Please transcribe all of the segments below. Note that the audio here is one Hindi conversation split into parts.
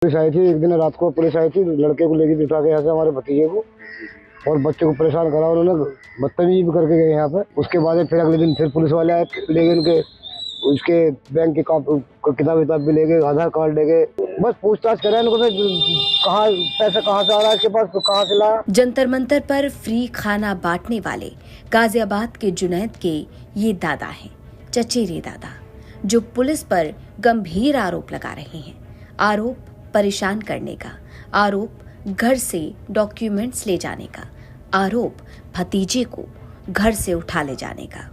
पुलिस आई थी एक दिन रात को, पुलिस आई थी लड़के को लेके उठा के यहाँ से हमारे भतीजे को और बच्चे को परेशान करा। उन्होंने बदतमीजी भी करके गए यहाँ पे। उसके बाद फिर अगले दिन फिर पुलिस वाले आए, ले गए उनके उसके बैंक के किताब विताब भी ले गए, आधार कार्ड ले गए। बस पूछताछ करें उनको, कहाँ पैसा कहाँ से आ रहा है इसके पास, तो कहाँ से लाया। जंतर मंतर पर फ्री खाना बांटने वाले गाजियाबाद के जुनैद के ये दादा हैं, चचेरे दादा, जो पुलिस पर गंभीर आरोप लगा रहे हैं। आरोप परेशान करने का, आरोप घर से डॉक्यूमेंट्स ले जाने का, आरोप भतीजे को घर से उठा ले जाने का।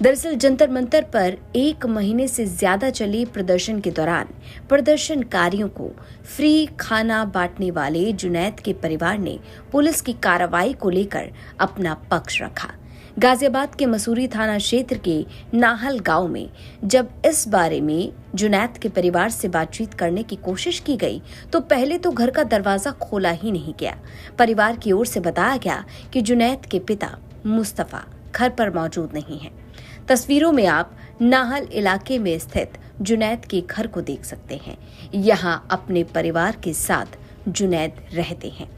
दरअसल जंतर मंतर पर 1 महीने से ज्यादा चले प्रदर्शन के दौरान प्रदर्शनकारियों को फ्री खाना बांटने वाले जुनैद के परिवार ने पुलिस की कार्रवाई को लेकर अपना पक्ष रखा। गाजियाबाद के मसूरी थाना क्षेत्र के नाहल गांव में जब इस बारे में जुनैद के परिवार से बातचीत करने की कोशिश की गई तो पहले तो घर का दरवाजा खोला ही नहीं गया। परिवार की ओर से बताया गया कि जुनैद के पिता मुस्तफा घर पर मौजूद नहीं है। तस्वीरों में आप नाहल इलाके में स्थित जुनैद के घर को देख सकते हैं। यहाँ अपने परिवार के साथ जुनैद रहते हैं।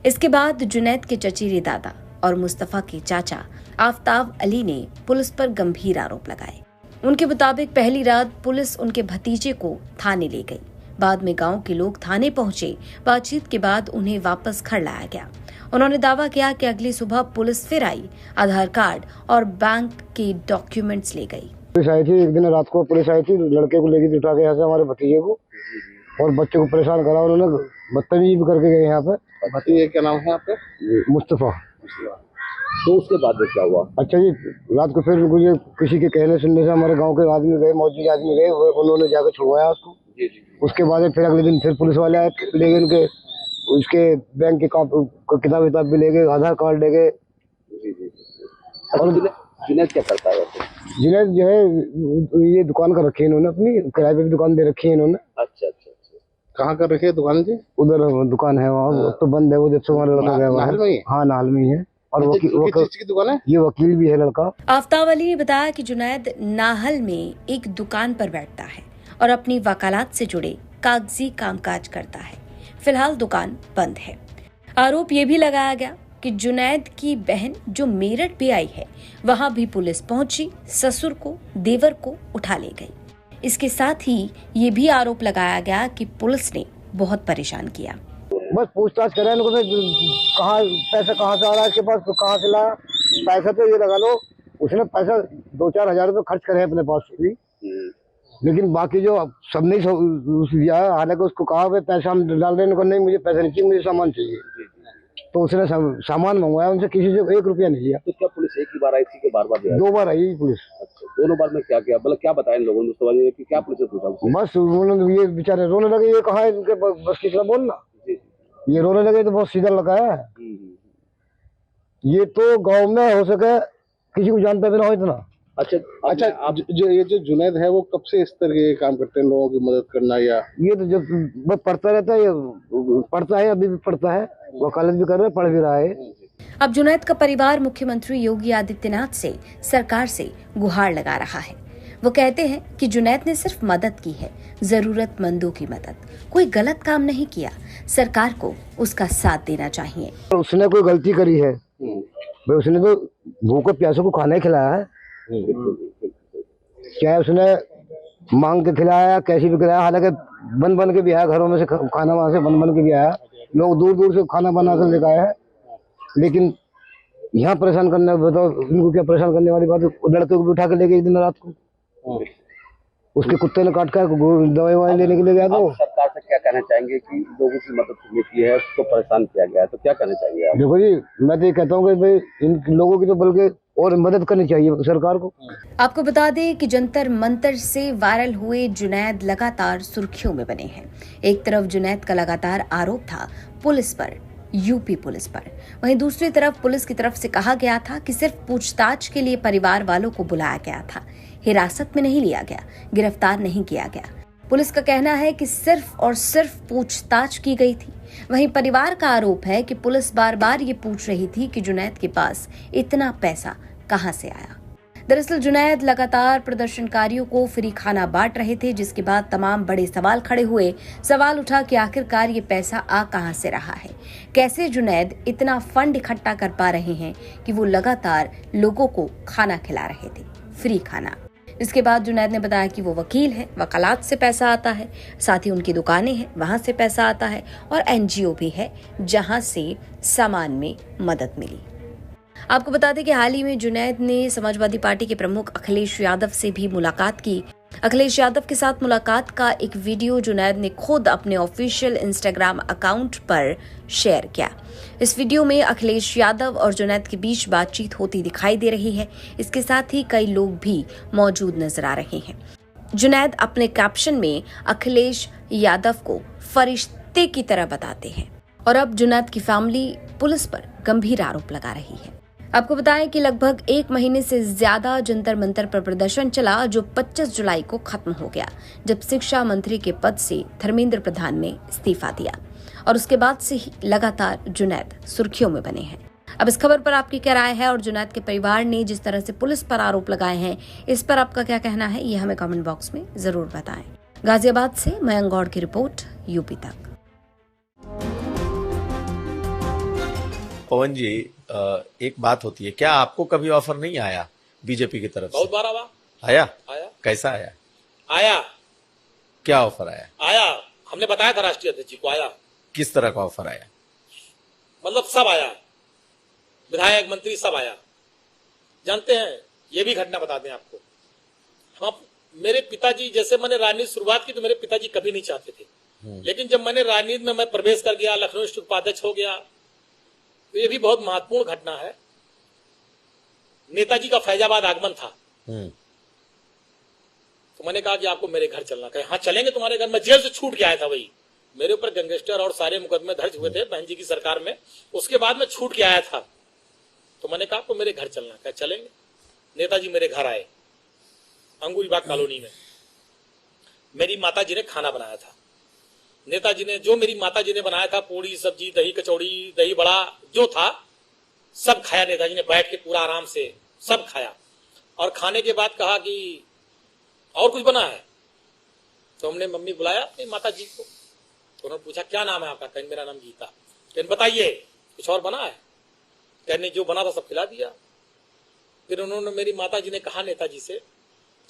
इसके बाद जुनैद के चचेरे दादा और मुस्तफा के चाचा आफ्ताब अली ने पुलिस पर गंभीर आरोप लगाए। उनके मुताबिक पहली रात पुलिस उनके भतीजे को थाने ले गई। बाद में गांव के लोग थाने पहुंचे। बातचीत के बाद उन्हें वापस घर लाया गया। उन्होंने दावा किया कि अगली सुबह पुलिस फिर आई, आधार कार्ड और बैंक के डॉक्यूमेंट्स ले गई। पुलिस आई थी एक दिन रात को, पुलिस आई थी लड़के को लेके उठा के यहाँ से हमारे भतीजे को और बच्चे को परेशाान करा। उन्होंने बदतमीजी भी करके गए यहाँ पे। भतीजे क्या नाम है आपका? मुस्तफा। तो उसके बाद क्या हुआ? अच्छा जी, रात को फिर मुझे किसी के कहने सुनने से हमारे गांव के आदमी गए, मौजूद आदमी गए, उन्होंने जाकर छुड़वाया उसको। उसके बाद फिर अगले दिन फिर पुलिस वाले आए, ले गए उनके उसके बैंक के किताब विताब भी ले गए, आधार कार्ड ले गए। और जुनैद क्या करता है? जुनैद जो है ये दुकान कर रखी है इन्होंने, अपनी किराए पे भी दुकान दे रखी है इन्होंने। अच्छा। कहाँ कर रखी है दुकान जी? उधर दुकान है वहाँ, तो बंद है वो, जब से हमारा लड़का गया हुआ है। हाँ, नाल में ही है। और किस की दुकान है? ये वकील भी है लड़का। आफ्ताब अली ने बताया कि जुनैद नाहल में एक दुकान पर बैठता है और अपनी वकालत से जुड़े कागजी कामकाज करता है। फिलहाल दुकान बंद है। आरोप ये भी लगाया गया कि जुनैद की बहन जो मेरठ भी आई है, वहां भी पुलिस पहुंची, ससुर को, देवर को उठा ले गई। इसके साथ ही ये भी आरोप लगाया गया कि पुलिस ने बहुत परेशान किया। बस पूछताछ करें उनको, कहाँ पैसा कहाँ से आ रहा है इसके पास, तो कहाँ से लाया। पैसा तो ये लगा लो, उसने पैसा 2-4 हजार रुपये खर्च करे अपने पास भी, लेकिन बाकी जो सब नहीं दिया। हालांकि उसको कहा पैसा हम डाल रहे हैं, नहीं मुझे पैसा नहीं चाहिए, मुझे सामान चाहिए। तो उसने सामान मंगवाया उनसे, किसी से 1 रुपया नहीं लिया। तो क्या पुलिस एक ही बार आई थी कि बार-बार? 2 बार आई पुलिस। अच्छा, दोनों बार में क्या किया? मतलब क्या बताया इन लोगों ने कि क्या पुलिस ने पूछा? बस उन्होंने ये बेचारे रोने लगे, ये कहा है इनके बस की तरह बोलना। ये रोने लगे तो बहुत सीधा लगाया है। ये तो गाँव में हो सके किसी को जानता भी ना हो इतना। अच्छा, जो ये जो जुनैद है वो कब से इस तरह के काम करते हैं, लोगों की मदद करना? या ये तो जब पढ़ता रहता है, ये पढ़ता है, अभी भी पढ़ता है, वकालत भी कर रहा है, पढ़ भी रहा है। अब जुनैद का परिवार मुख्यमंत्री योगी आदित्यनाथ से, सरकार से गुहार लगा रहा है। वो कहते हैं कि जुनैद ने सिर्फ मदद की है, जरूरतमंदों की मदद, कोई गलत काम नहीं किया। सरकार को उसका साथ देना चाहिए। उसने कोई गलती करी है भाई, उसने तो भूखे प्यासों को खाना ही खिलाया है, चाहे उसने मांग के खिलाया, कैसी भी खिलाया। हालांकि बन के भी आया, घरों में से खाना वहां से बन के भी आया, लोग दूर दूर से खाना बना कर लेकर आया है। लेकिन यहाँ परेशान करने, बताओ इनको क्या परेशान करने वाली बात है। लड़के को भी उठा के ले गए एक दिन रात को, उसके कुत्ते ने काट कर दवाई लेने के लिए गया। तो सरकार से क्या कहना चाहेंगे कि लोगों की मदद की है, उसको परेशान किया गया है, तो क्या कहना चाहेंगे आप? देखो जी, मैं तो ये कहता हूँ कि भाई इन लोगों की तो बल्कि और मदद करनी चाहिए सरकार को। आपको बता दें कि जंतर मंतर से वायरल हुए जुनैद लगातार सुर्खियों में बने हैं। एक तरफ जुनैद का लगातार आरोप था पुलिस पर, यूपी पुलिस पर, वहीं दूसरी तरफ पुलिस की तरफ से कहा गया था कि सिर्फ पूछताछ के लिए परिवार वालों को बुलाया गया था, हिरासत में नहीं लिया गया, गिरफ्तार नहीं किया गया। पुलिस का कहना है कि सिर्फ और सिर्फ पूछताछ की गई थी। वहीं परिवार का आरोप है कि पुलिस बार बार ये पूछ रही थी कि जुनैद के पास इतना पैसा कहां से आया। दरअसल जुनैद लगातार प्रदर्शनकारियों को फ्री खाना बांट रहे थे, जिसके बाद तमाम बड़े सवाल खड़े हुए। सवाल उठा कि आखिरकार ये पैसा आ कहां से रहा है, कैसे जुनैद इतना फंड इकट्ठा कर पा रहे हैं कि वो लगातार लोगों को खाना खिला रहे थे, फ्री खाना। इसके बाद जुनैद ने बताया कि वो वकील है, वकालत से पैसा आता है, साथ ही उनकी दुकानें हैं, वहां से पैसा आता है, और एनजीओ भी है जहां से सामान में मदद मिली। आपको बता दें कि हाल ही में जुनैद ने समाजवादी पार्टी के प्रमुख अखिलेश यादव से भी मुलाकात की। अखिलेश यादव के साथ मुलाकात का एक वीडियो जुनैद ने खुद अपने ऑफिशियल इंस्टाग्राम अकाउंट पर शेयर किया। इस वीडियो में अखिलेश यादव और जुनैद के बीच बातचीत होती दिखाई दे रही है। इसके साथ ही कई लोग भी मौजूद नजर आ रहे हैं। जुनैद अपने कैप्शन में अखिलेश यादव को फरिश्ते की तरह बताते हैं, और अब जुनैद की फैमिली पुलिस पर गंभीर आरोप लगा रही है। आपको बताएं कि लगभग 1 महीने से ज्यादा जंतर मंतर पर प्रदर्शन चला, जो 25 जुलाई को खत्म हो गया, जब शिक्षा मंत्री के पद से धर्मेंद्र प्रधान ने इस्तीफा दिया, और उसके बाद से ही लगातार जुनैद सुर्खियों में बने हैं। अब इस खबर पर आपकी क्या राय है, और जुनैद के परिवार ने जिस तरह से पुलिस पर आरोप लगाए हैं, इस पर आपका क्या कहना है, ये हमें कमेंट बॉक्स में जरूर बताएं। गाजियाबाद से मयंक गौड़ की रिपोर्ट, यूपी तक। पवन जी, एक बात होती है, क्या आपको कभी ऑफर नहीं आया बीजेपी की तरफ से? बहुत बार आया। आया। कैसा आया? आया। क्या ऑफर आया? आया, हमने बताया था राष्ट्रीय अध्यक्ष जी को। आया। किस तरह का ऑफर आया? मतलब सब आया, विधायक मंत्री सब आया। जानते हैं, ये भी घटना बता दें आपको, हम मेरे पिताजी, जैसे मैंने राजनीति शुरुआत की तो मेरे पिताजी कभी नहीं चाहते थे, लेकिन जब मैंने राजनीति में मैं प्रवेश कर गया, लखनऊ डिस्ट्रिक्ट उपाध्यक्ष हो गया, तो ये भी बहुत महत्वपूर्ण घटना है। नेताजी का फैजाबाद आगमन था, तो मैंने कहा कि आपको मेरे घर चलना। कहे हाँ चलेंगे तुम्हारे घर। मैं जेल से छूट के आया था, वही मेरे ऊपर गैंगस्टर और सारे मुकदमे दर्ज हुए थे बहन जी की सरकार में, उसके बाद मैं छूट के आया था। तो मैंने कहा आपको मेरे घर चलना। कहे चलेंगे। नेताजी मेरे घर आए, अंगूरीबाग कॉलोनी में। मेरी माता जी ने खाना बनाया था। नेताजी ने, जो मेरी माताजी ने बनाया था, पूड़ी सब्जी, दही कचौड़ी, दही बड़ा जो था, सब खाया। नेताजी ने बैठ के पूरा आराम से सब खाया, और खाने के बाद कहा कि और कुछ बना है। तो हमने मम्मी बुलाया अपनी माता जी को, तो उन्होंने पूछा क्या नाम है आपका? कहने मेरा नाम गीता। कहने बताइए कुछ और बना है? कहने जो बना था सब खिला दिया। फिर उन्होंने, मेरी माता जी ने कहा नेताजी से,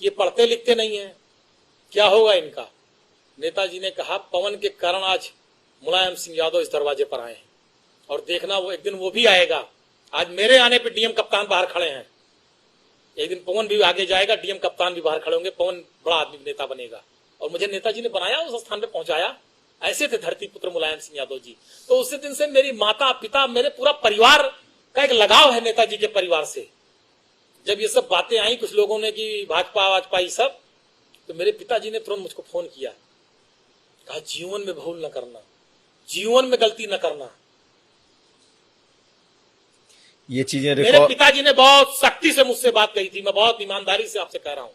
ये पढ़ते लिखते नहीं है, क्या होगा इनका? नेताजी ने कहा पवन के कारण आज मुलायम सिंह यादव इस दरवाजे पर आए हैं, और देखना वो एक दिन वो भी आएगा। आज मेरे आने पे डीएम कप्तान बाहर खड़े हैं, एक दिन पवन भी आगे जाएगा, डीएम कप्तान भी बाहर खड़े होंगे, पवन बड़ा आदमी नेता बनेगा। और मुझे नेताजी ने बनाया, उस स्थान पे पहुंचाया। ऐसे थे धरती पुत्र मुलायम सिंह यादव जी। तो उसी दिन से मेरी माता पिता, मेरे पूरा परिवार का एक लगाव है नेताजी के परिवार से। जब ये सब बातें आई कुछ लोगों ने कि भाजपा ये सब, तो मेरे पिताजी ने तुरंत मुझको फोन किया, कहा जीवन में भूल न करना, जीवन में गलती न करना। ये चीजें मेरे पिताजी ने बहुत सख्ती से मुझसे बात कही थी, मैं बहुत ईमानदारी से आपसे कह रहा हूं।